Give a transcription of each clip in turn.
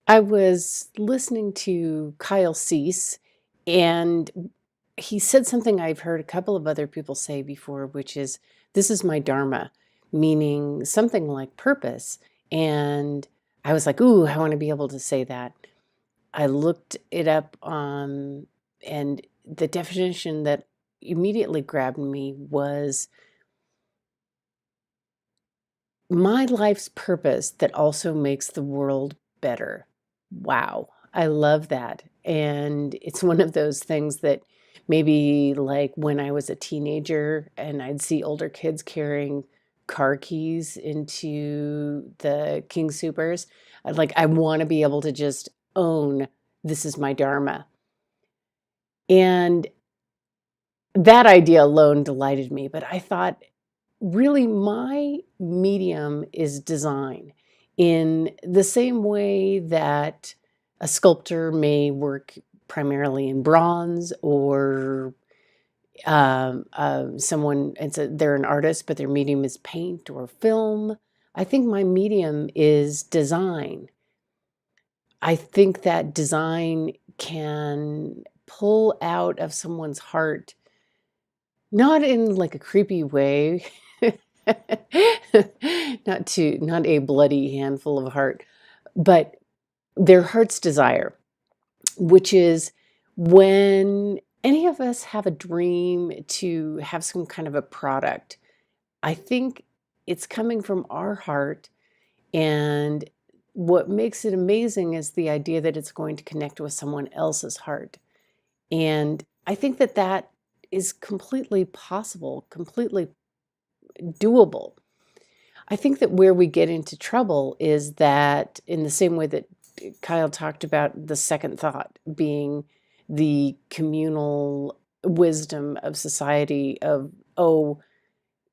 I was listening to Kyle Cease, and he said something I've heard a couple of other people say before, which is, "This is my Dharma," meaning something like purpose. And I was like, "Ooh, I want to be able to say that." I looked it up, and the definition that immediately grabbed me was my life's purpose that also makes the world better. Wow, I love that. And it's one of those things that maybe like when I was a teenager and I'd see older kids carrying car keys into the King Supers, I want to be able to just own this is my Dharma. And that idea alone delighted me, but I thought, really, my medium is design in the same way that a sculptor may work primarily in bronze, or someone, they're an artist, but their medium is paint or film. I think my medium is design. I think that design can pull out of someone's heart, not in like a creepy way, not a bloody handful of heart, but their heart's desire, which is when any of us have a dream to have some kind of a product, I think it's coming from our heart. And what makes it amazing is the idea that it's going to connect with someone else's heart. And I think that that is completely possible, completely doable. I think that where we get into trouble is that, in the same way that Kyle talked about the second thought being the communal wisdom of society of, oh,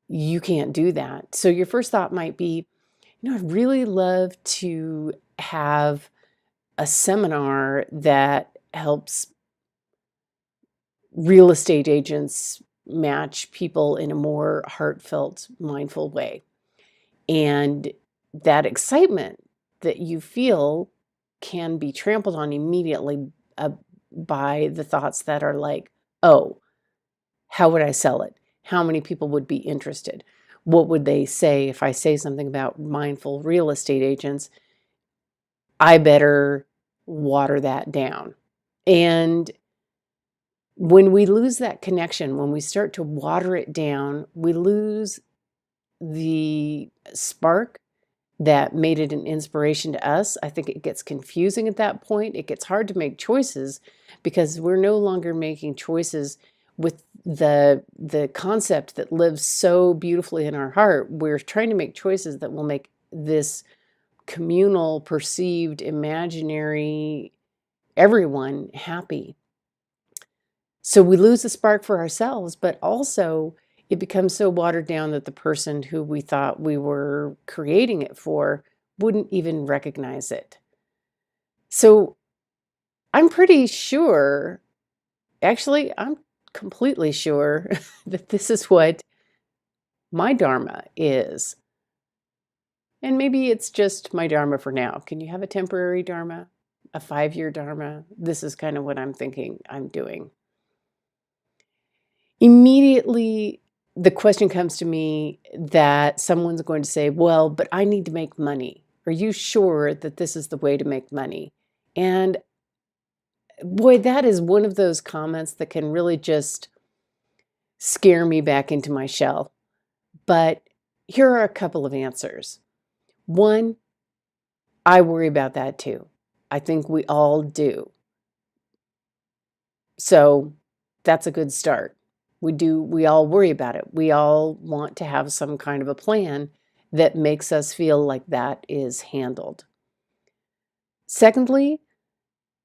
you can't do that. So your first thought might be, I'd really love to have a seminar that helps real estate agents match people in a more heartfelt, mindful way. And that excitement that you feel can be trampled on immediately by the thoughts that are like, oh, how would I sell it? How many people would be interested? What would they say if I say something about mindful real estate agents? I better water that down. And when we lose that connection, when we start to water it down, we lose the spark that made it an inspiration to us. I think it gets confusing at that point. It gets hard to make choices because we're no longer making choices with the concept that lives so beautifully in our heart. We're trying to make choices that will make this communal, perceived, imaginary everyone happy. So we lose the spark for ourselves, but also it becomes so watered down that the person who we thought we were creating it for wouldn't even recognize it. So I'm pretty sure, actually, I'm completely sure that this is what my Dharma is. And maybe it's just my Dharma for now. Can you have a temporary Dharma? A 5-year Dharma? This is kind of what I'm thinking I'm doing. Immediately, the question comes to me that someone's going to say, well, but I need to make money. Are you sure that this is the way to make money? And boy, that is one of those comments that can really just scare me back into my shell. But here are a couple of answers. One, I worry about that too. I think we all do. So that's a good start. We all worry about it. We all want to have some kind of a plan that makes us feel like that is handled. Secondly,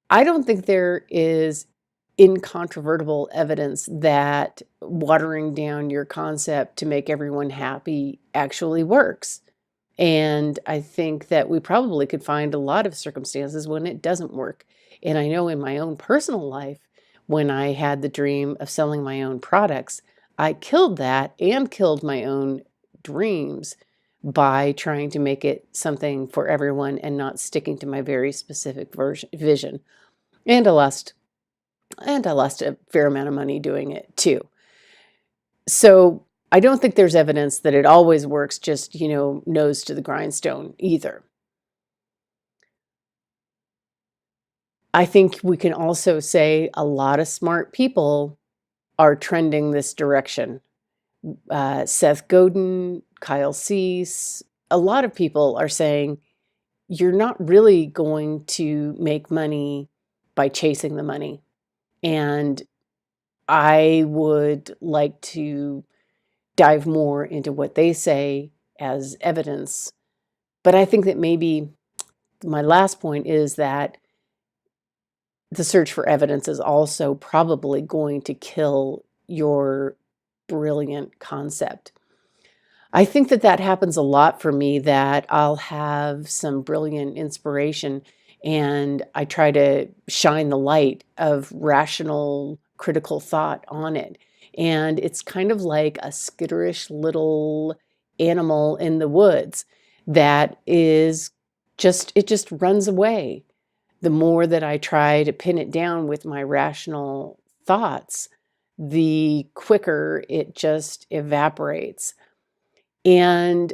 I don't think there is incontrovertible evidence that watering down your concept to make everyone happy actually works. And I think that we probably could find a lot of circumstances when it doesn't work. And I know in my own personal life, when I had the dream of selling my own products, I killed that and killed my own dreams by trying to make it something for everyone and not sticking to my very specific vision. And I lost a fair amount of money doing it too. So I don't think there's evidence that it always works just, nose to the grindstone either. I think we can also say a lot of smart people are trending this direction. Seth Godin, Kyle Cease, a lot of people are saying you're not really going to make money by chasing the money. And I would like to dive more into what they say as evidence. But I think that maybe my last point is that the search for evidence is also probably going to kill your brilliant concept. I think that that happens a lot for me, that I'll have some brilliant inspiration and I try to shine the light of rational, critical thought on it. And it's kind of like a skitterish little animal in the woods that it just runs away. The more that I try to pin it down with my rational thoughts, the quicker it just evaporates. And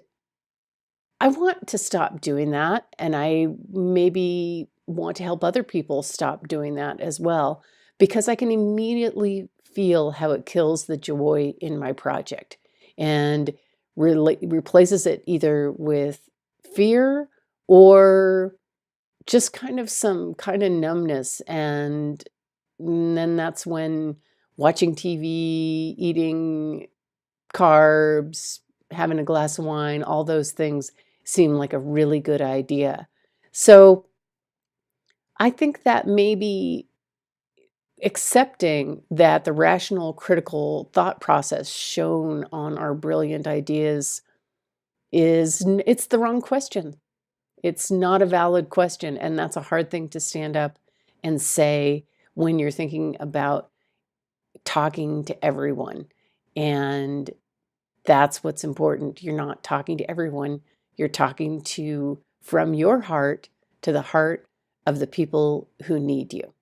I want to stop doing that, and I maybe want to help other people stop doing that as well, because I can immediately feel how it kills the joy in my project and replaces it either with fear or just kind of some kind of numbness. And then that's when watching TV, eating carbs, having a glass of wine, all those things seem like a really good idea. So I think that maybe accepting that the rational, critical thought process shown on our brilliant ideas it's the wrong question. It's not a valid question, and that's a hard thing to stand up and say when you're thinking about talking to everyone. And that's what's important. You're not talking to everyone. You're talking to from your heart to the heart of the people who need you.